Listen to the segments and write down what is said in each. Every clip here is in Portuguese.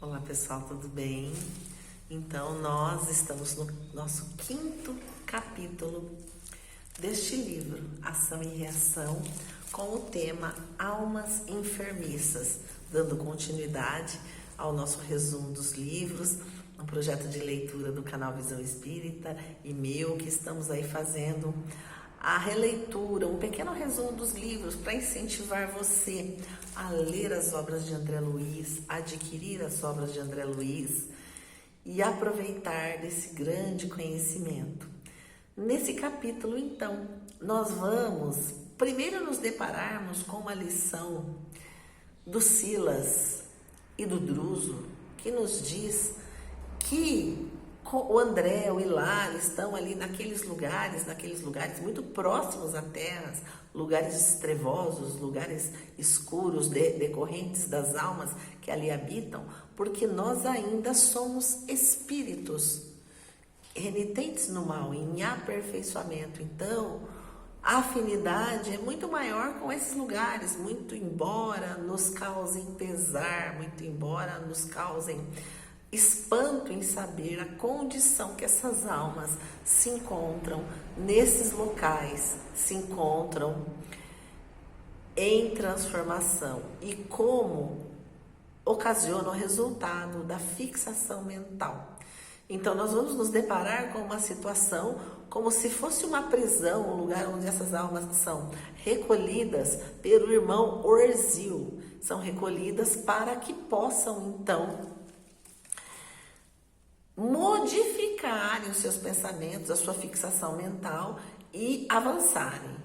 Olá pessoal, tudo bem? Então nós estamos no nosso 5º capítulo deste livro, Ação e Reação, com o tema Almas Enfermiças, dando continuidade ao nosso resumo dos livros, um projeto de leitura do canal Visão Espírita e meu, que estamos aí fazendo a releitura, um pequeno resumo dos livros para incentivar você a ler as obras de André Luiz, adquirir as obras de André Luiz e aproveitar desse grande conhecimento. Nesse capítulo, então, nós vamos primeiro nos depararmos com uma lição do Silas e do Druso, que nos diz que o André, o Hilário estão ali naqueles lugares muito próximos à Terra, lugares trevosos, lugares escuros, decorrentes das almas que ali habitam, porque nós ainda somos espíritos renitentes no mal, em aperfeiçoamento. Então, a afinidade é muito maior com esses lugares, muito embora nos causem pesar, muito embora nos causem espanto em saber a condição que essas almas se encontram nesses locais, se encontram em transformação e como ocasiona o resultado da fixação mental. Então nós vamos nos deparar com uma situação como se fosse uma prisão, um lugar onde essas almas são recolhidas pelo irmão Orzil, são recolhidas para que possam então modificarem os seus pensamentos, a sua fixação mental e avançarem,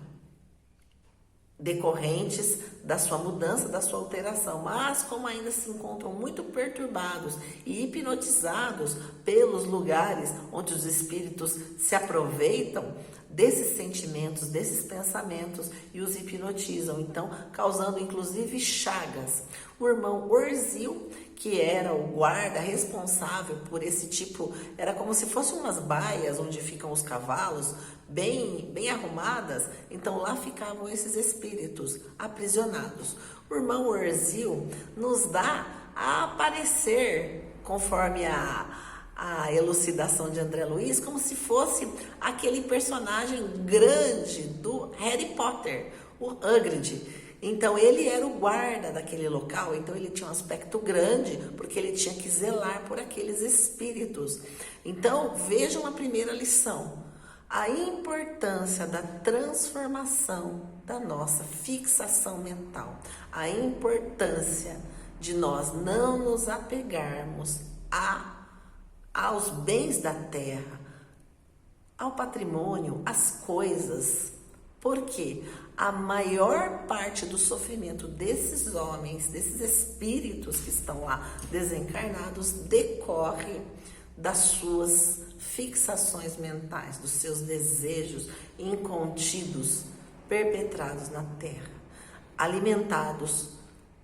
decorrentes da sua mudança, da sua alteração. Mas como ainda se encontram muito perturbados e hipnotizados pelos lugares onde os espíritos se aproveitam desses sentimentos, desses pensamentos e os hipnotizam, então causando inclusive chagas. O irmão Orzil, que era o guarda responsável por esse tipo, era como se fossem umas baias onde ficam os cavalos, bem arrumadas, então lá ficavam esses espíritos aprisionados. O irmão Orzil nos dá a aparecer, conforme a elucidação de André Luiz, como se fosse aquele personagem grande do Harry Potter, o Hagrid. Então ele era o guarda daquele local, então ele tinha um aspecto grande, porque ele tinha que zelar por aqueles espíritos. Então vejam a primeira lição, a importância da transformação da nossa fixação mental, a importância de nós não nos apegarmos aos bens da terra, ao patrimônio, às coisas. Porque a maior parte do sofrimento desses homens, desses espíritos que estão lá desencarnados, decorre das suas fixações mentais, dos seus desejos incontidos, perpetrados na terra, alimentados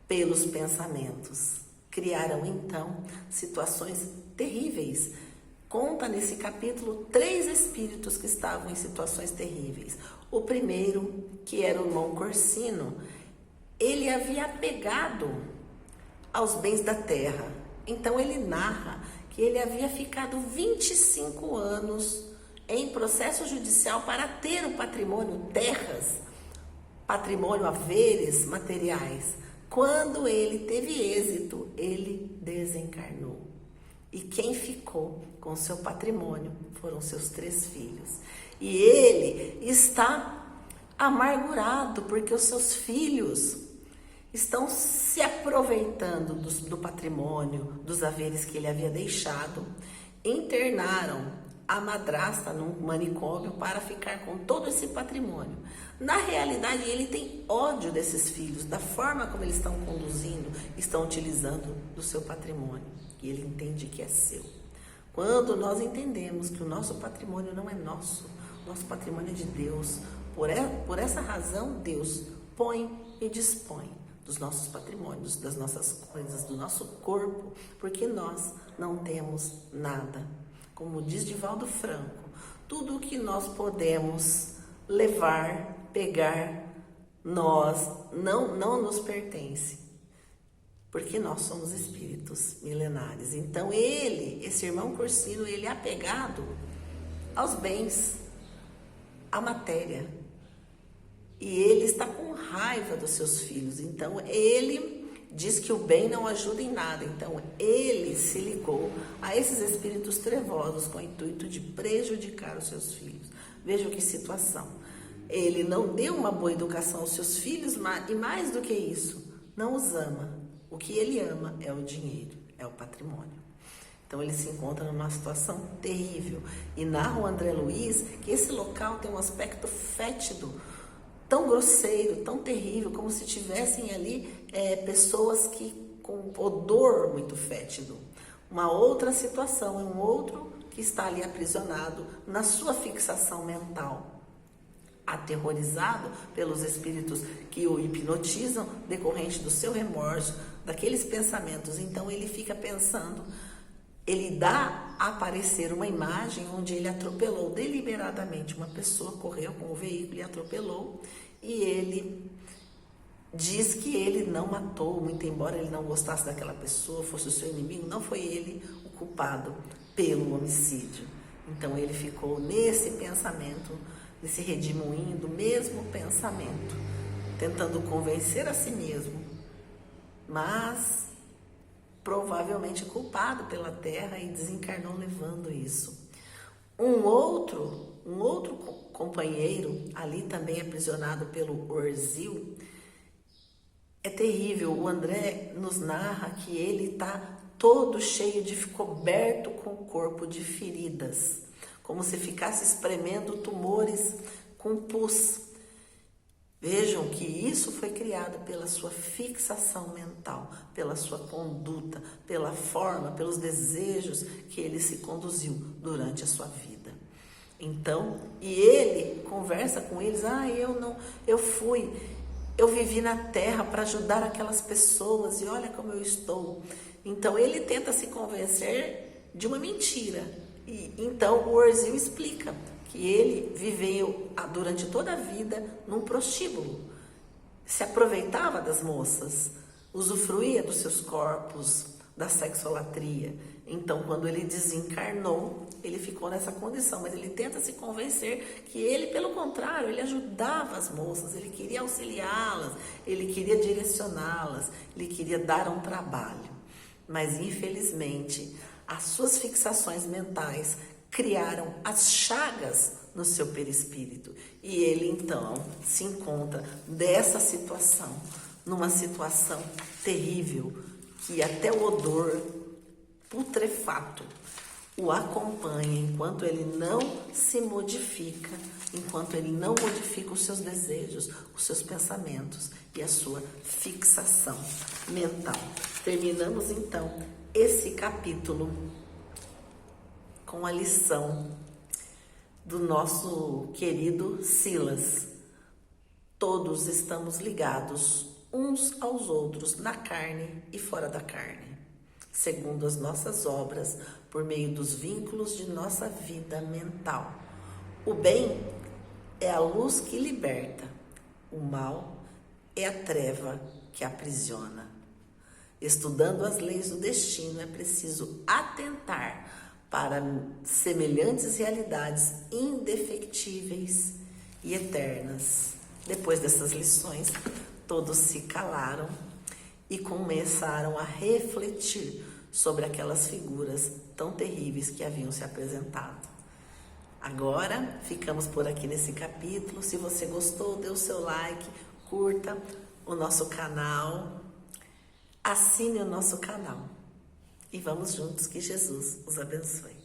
pelos pensamentos. Criaram então situações terríveis. Conta nesse capítulo 3 espíritos que estavam em situações terríveis. O primeiro, que era o irmão Corsino, ele havia apegado aos bens da terra. Então ele narra que ele havia ficado 25 anos em processo judicial para ter o patrimônio, terras, patrimônio, haveres materiais. Quando ele teve êxito, ele desencarnou. E quem ficou com seu patrimônio foram seus 3 filhos. E ele está amargurado porque os seus filhos estão se aproveitando do patrimônio, dos haveres que ele havia deixado. Internaram a madrasta num manicômio para ficar com todo esse patrimônio. Na realidade, ele tem ódio desses filhos, da forma como eles estão conduzindo, estão utilizando do seu patrimônio. E ele entende que é seu. Quando nós entendemos que o nosso patrimônio não é nosso, nosso patrimônio é de Deus, por essa razão, Deus põe e dispõe dos nossos patrimônios, das nossas coisas, do nosso corpo, porque nós não temos nada. Como diz Divaldo Franco, tudo o que nós podemos levar, pegar, nós não nos pertence. porque nós somos espíritos milenares. Então esse irmão Corsino, ele é apegado aos bens, à matéria. E ele está com raiva dos seus filhos. Então ele diz que o bem não ajuda em nada. Então ele se ligou a esses espíritos trevosos com o intuito de prejudicar os seus filhos. Vejam que situação. Ele não deu uma boa educação aos seus filhos, e mais do que isso, não os ama. O que ele ama é o dinheiro, é o patrimônio. Então ele se encontra numa situação terrível. E narra o André Luiz que esse local tem um aspecto fétido, tão grosseiro, tão terrível, como se tivessem ali pessoas com odor muito fétido. Uma outra situação, é um outro que está ali aprisionado na sua fixação mental, aterrorizado pelos espíritos que o hipnotizam, decorrente do seu remorso, daqueles pensamentos. Então ele fica pensando, ele dá a aparecer uma imagem onde ele atropelou deliberadamente uma pessoa, correu com o veículo e atropelou, e ele diz que ele não matou, muito embora ele não gostasse daquela pessoa, fosse o seu inimigo, não foi ele o culpado pelo homicídio. Então ele ficou nesse pensamento, nesse redemoinho do mesmo pensamento, tentando convencer a si mesmo, mas provavelmente culpado pela terra, e desencarnou levando isso. Um outro companheiro, ali também aprisionado pelo Orzil, é terrível. O André nos narra que ele está todo cheio coberto com o corpo de feridas, como se ficasse espremendo tumores com pus. Vejam que isso foi criado pela sua fixação mental, pela sua conduta, pela forma, pelos desejos que ele se conduziu durante a sua vida. Então, e ele conversa com eles, eu vivi na terra para ajudar aquelas pessoas e olha como eu estou. Então ele tenta se convencer de uma mentira. E então o Orzil explica que ele viveu durante toda a vida num prostíbulo, se aproveitava das moças, usufruía dos seus corpos, da sexolatria. Então, quando ele desencarnou, ele ficou nessa condição, mas ele tenta se convencer que ele, pelo contrário, ele ajudava as moças, ele queria auxiliá-las, ele queria direcioná-las, ele queria dar um trabalho. Mas, infelizmente, as suas fixações mentais criaram as chagas no seu perispírito. E ele, então, se encontra dessa situação, numa situação terrível, que até o odor putrefato o acompanha enquanto ele não se modifica, enquanto ele não modifica os seus desejos, os seus pensamentos e a sua fixação mental. Terminamos, então, esse capítulo com a lição do nosso querido Silas. Todos estamos ligados uns aos outros na carne e fora da carne, segundo as nossas obras, por meio dos vínculos de nossa vida mental. O bem é a luz que liberta, o mal é a treva que aprisiona. Estudando as leis do destino, é preciso atentar para semelhantes realidades indefectíveis e eternas. Depois dessas lições, todos se calaram e começaram a refletir sobre aquelas figuras tão terríveis que haviam se apresentado. Agora, ficamos por aqui nesse capítulo. Se você gostou, dê o seu like, curta o nosso canal, assine o nosso canal. E vamos juntos, que Jesus os abençoe.